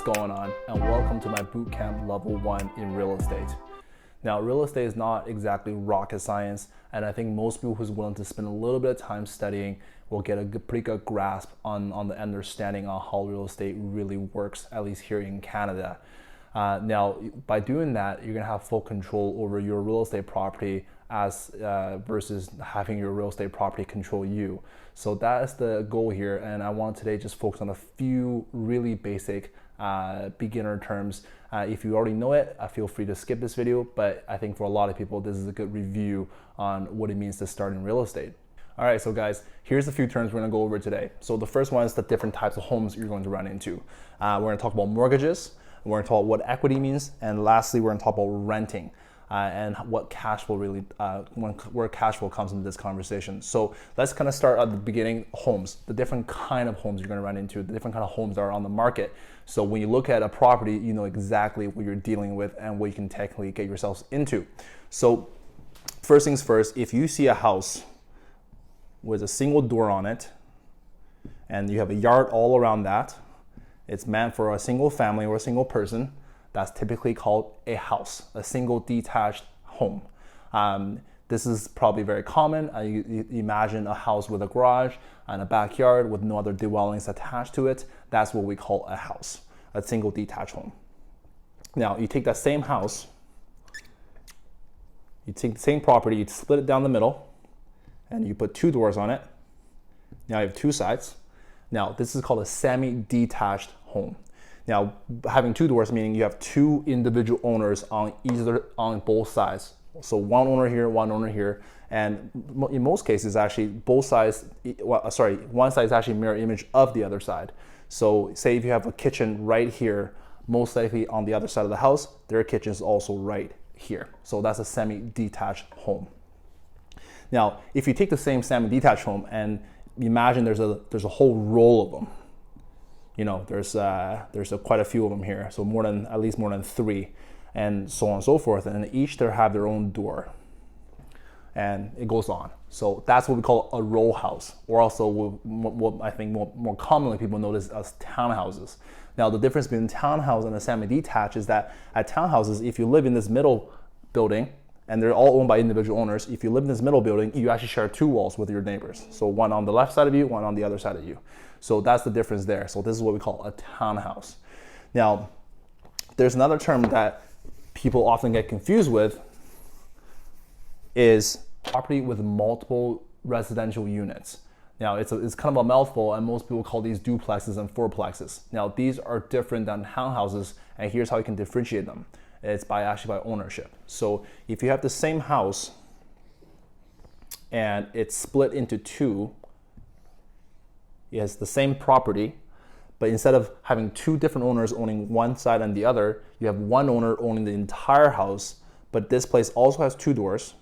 What's going on? And welcome to my bootcamp level 1 in real estate. Now, real estate is not exactly rocket science, and I think most people who's willing to spend a little bit of time studying will get a pretty good grasp on the understanding on how real estate really works, at least here in Canada. Now, by doing that, you're gonna have full control over your real estate property as versus having your real estate property control you. So that is the goal here, and I want today just focus on a few really basic beginner terms. If you already know it, feel free to skip this video, but I think for a lot of people, this is a good review on what it means to start in real estate. All right, so guys, here's a few terms we're gonna go over today. So the first one is the different types of homes you're going to run into. We're gonna talk about mortgages, we're gonna talk about what equity means, and lastly, we're gonna talk about renting. And what cash flow really, where cash flow comes into this conversation. So let's kind of start at the beginning, homes, the different kind of homes you're gonna run into, the different kind of homes that are on the market. So when you look at a property, you know exactly what you're dealing with and what you can technically get yourselves into. So first things first, if you see a house with a single door on it, and you have a yard all around that, it's meant for a single family or a single person. That's typically called a house, a single detached home. This is probably very common. You imagine a house with a garage and a backyard with no other dwellings attached to it. That's what we call a house, a single detached home. Now, you take that same house, you take the same property, you split it down the middle, and you put two doors on it. Now you have two sides. Now, this is called a semi-detached home. Now, having two doors meaning you have two individual owners on both sides. So one owner here, and in most cases, actually, one side is actually mirror image of the other side. So say if you have a kitchen right here, most likely on the other side of the house, their kitchen is also right here. So that's a semi-detached home. Now, if you take the same semi-detached home and imagine there's a whole row of them. You know, there's quite a few of them here, so at least more than three, and so on and so forth. And each they have their own door, and it goes on. So that's what we call a row house, or also what I think more commonly people know this as townhouses. Now, the difference between townhouse and a semi-detached is that at townhouses, if you live in this middle building, and they're all owned by individual owners, if you live in this middle building, you actually share two walls with your neighbors. So one on the left side of you, one on the other side of you. So that's the difference there. So this is what we call a townhouse. Now, there's another term that people often get confused with is property with multiple residential units. Now, it's kind of a mouthful, and most people call these duplexes and fourplexes. Now, these are different than townhouses, and here's how you can differentiate them. It's by ownership. So if you have the same house and it's split into two, it has the same property, but instead of having two different owners owning one side and the other, you have one owner owning the entire house, but this place also has two doors,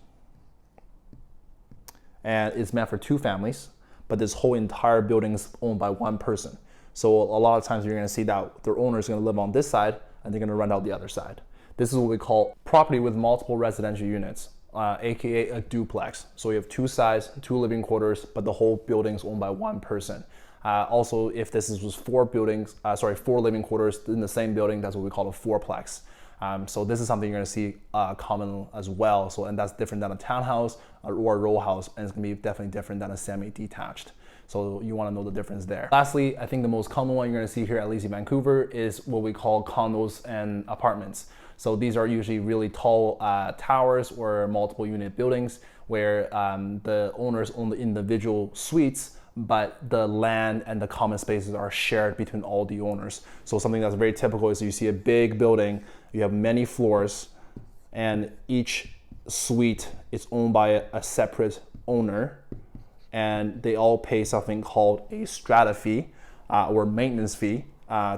and it's meant for two families, but this whole entire building is owned by one person. So a lot of times you're gonna see that their owner is gonna live on this side, and they're gonna rent out the other side. This is what we call property with multiple residential units, AKA a duplex. So you have two sides, two living quarters, but the whole building is owned by one person. Also, if this was four living quarters in the same building, that's what we call a fourplex. So this is something you're gonna see common as well. So, and that's different than a townhouse or a row house, and it's gonna be definitely different than a semi-detached. So you wanna know the difference there. Lastly, I think the most common one you're gonna see here, at least in Vancouver, is what we call condos and apartments. So these are usually really tall towers or multiple unit buildings where the owners own the individual suites, but the land and the common spaces are shared between all the owners. So something that's very typical is you see a big building, you have many floors, and each suite is owned by a separate owner, and they all pay something called a strata fee or maintenance fee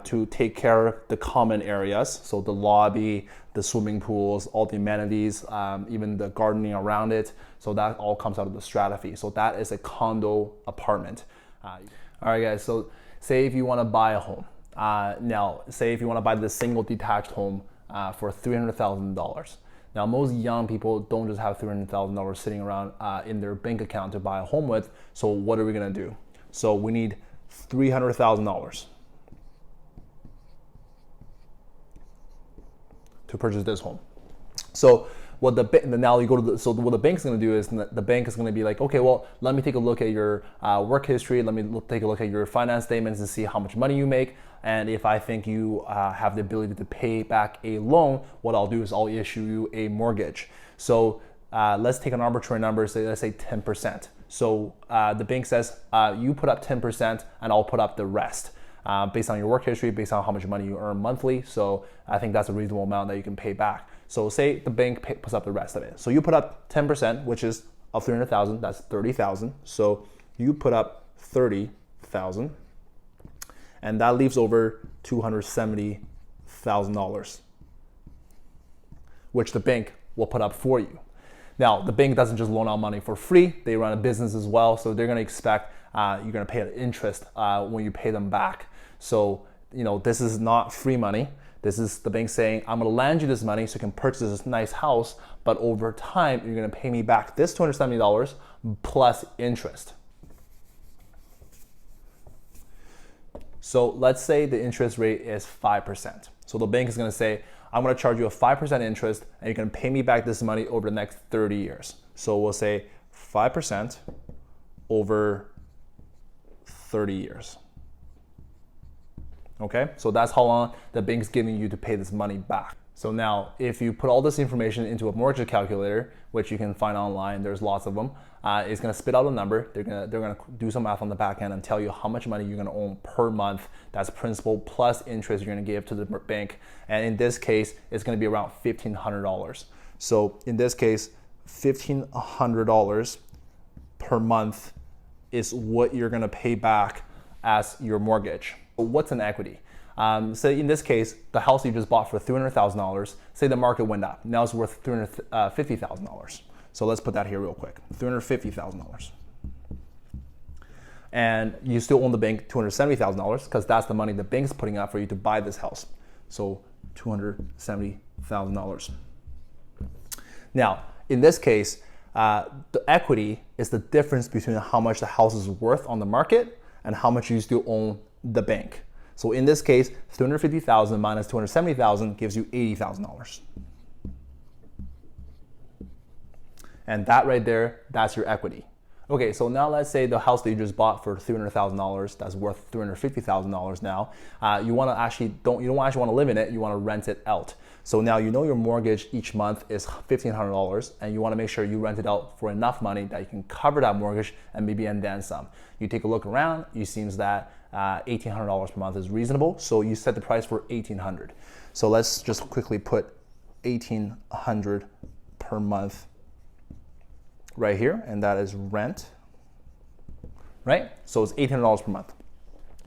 to take care of the common areas. So the lobby, the swimming pools, all the amenities, even the gardening around it. So that all comes out of the strata fee. So that is a condo apartment. All right, guys, so say if you wanna buy a home. Now, say if you wanna buy this single detached home for $300,000. Now, most young people don't just have $300,000 sitting around in their bank account to buy a home with. So what are we gonna do? So we need $300,000. to purchase this home. So what now you go to so what the bank's going to do is the bank is going to be like, okay, well, let me take a look at your work history. Let me take a look at your finance statements and see how much money you make. And if I think you have the ability to pay back a loan, what I'll do is I'll issue you a mortgage. So let's take an arbitrary number, let's say 10%. So the bank says you put up 10% and I'll put up the rest. Based on your work history, based on how much money you earn monthly. So I think that's a reasonable amount that you can pay back. So say the bank puts up the rest of it. So you put up 10%, which is of 300,000, that's 30,000. So you put up 30,000, and that leaves over $270,000, which the bank will put up for you. Now, the bank doesn't just loan out money for free. They run a business as well. So they're going to expect you're going to pay an interest when you pay them back. So, this is not free money. This is the bank saying, I'm going to lend you this money so you can purchase this nice house, but over time, you're going to pay me back this $270 plus interest. So let's say the interest rate is 5%. So the bank is going to say, I'm going to charge you a 5% interest and you're going to pay me back this money over the next 30 years. So we'll say 5% over 30 years. Okay, so that's how long the bank's giving you to pay this money back. So now, if you put all this information into a mortgage calculator, which you can find online, there's lots of them, it's gonna spit out a number. They're gonna do some math on the back end and tell you how much money you're gonna own per month. That's principal plus interest you're gonna give to the bank. And in this case, it's gonna be around $1,500. So in this case, $1,500 per month is what you're gonna pay back as your mortgage. What's an equity? So in this case, the house you just bought for $300,000, say the market went up, now it's worth $350,000. So let's put that here real quick, $350,000. And you still owe the bank $270,000 because that's the money the bank's putting out for you to buy this house. So $270,000. Now, in this case, the equity is the difference between how much the house is worth on the market and how much you still own the bank. So in this case, $350,000 minus $270,000 gives you $80,000. And that right there, that's your equity. Okay, so now let's say the house that you just bought for $300,000, that's worth $350,000 now. You don't actually want to live in it, you want to rent it out. So now your mortgage each month is $1,500 and you want to make sure you rent it out for enough money that you can cover that mortgage and maybe and then some. You take a look around, it seems that $1,800 per month is reasonable, so you set the price for $1,800. So let's just quickly put $1,800 per month right here, and that is rent, right? So it's $1,800 per month.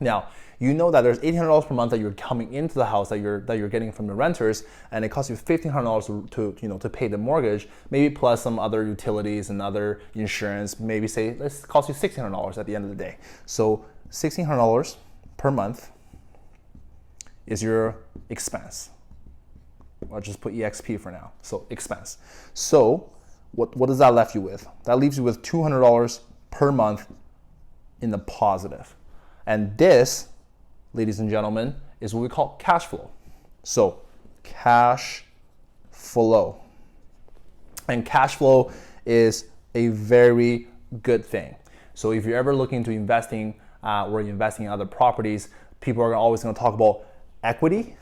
Now, you know that there's $1,800 per month that you're coming into the house that you're getting from the renters, and it costs you $1,500 to pay the mortgage, maybe plus some other utilities and other insurance. Maybe say let's cost you $1,600 at the end of the day. So $1,600 per month is your expense. I'll just put EXP for now. So expense. So what does that left you with? That leaves you with $200 per month in the positive. And this, ladies and gentlemen, is what we call cash flow. So cash flow. And cash flow is a very good thing. So if you're ever looking to investing or investing in other properties, people are always going to talk about equity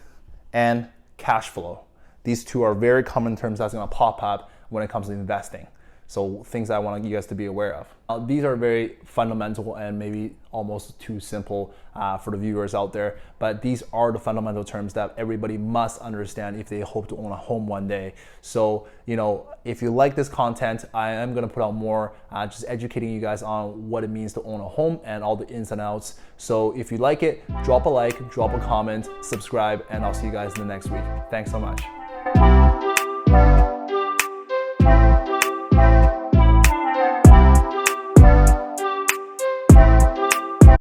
and cash flow. These two are very common terms that's going to pop up when it comes to investing. So things I want you guys to be aware of. These are very fundamental and maybe almost too simple for the viewers out there, but these are the fundamental terms that everybody must understand if they hope to own a home one day. So, if you like this content, I am gonna put out more just educating you guys on what it means to own a home and all the ins and outs. So if you like it, drop a like, drop a comment, subscribe, and I'll see you guys in the next week. Thanks so much.